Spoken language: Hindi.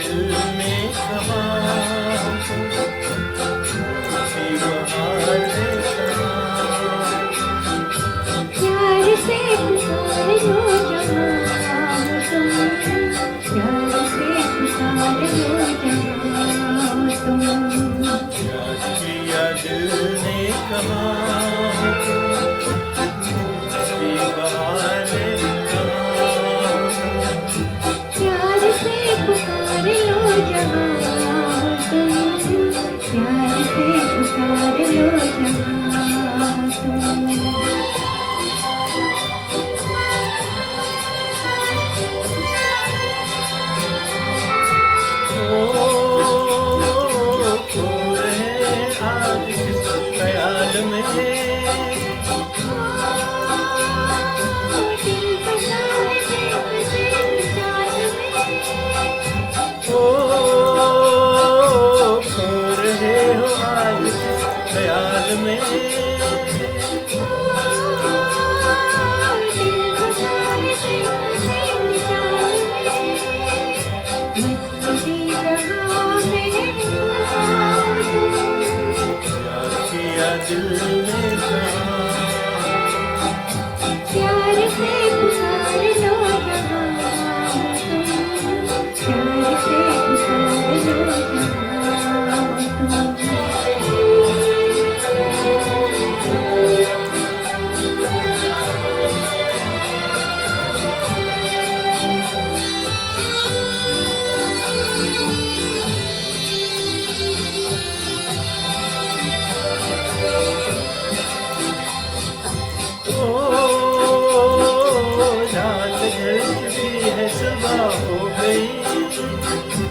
दिल में कहाँ उसी बहार में कहाँ प्यार से पुकार लो जहाँ हो तुम, प्यार से पुकार लो जहाँ हो तुम। याद किया दिल ने कहाँ उसी बहार में कहाँ प्यार से पुकार लो जहाँ हो तुम, प्यार से पुकार लो जहाँ हो तुम। खो रहे आज किस ख्याल में ओ खो रहे हो आज किस ख्याल में याद किया दिल ने कहाँ प्यार से पुकार लो जहाँ हो तुम, प्यार से पुकार लो जहाँ हो तुम। ओ रात ढल चुकी है सुबह हो गई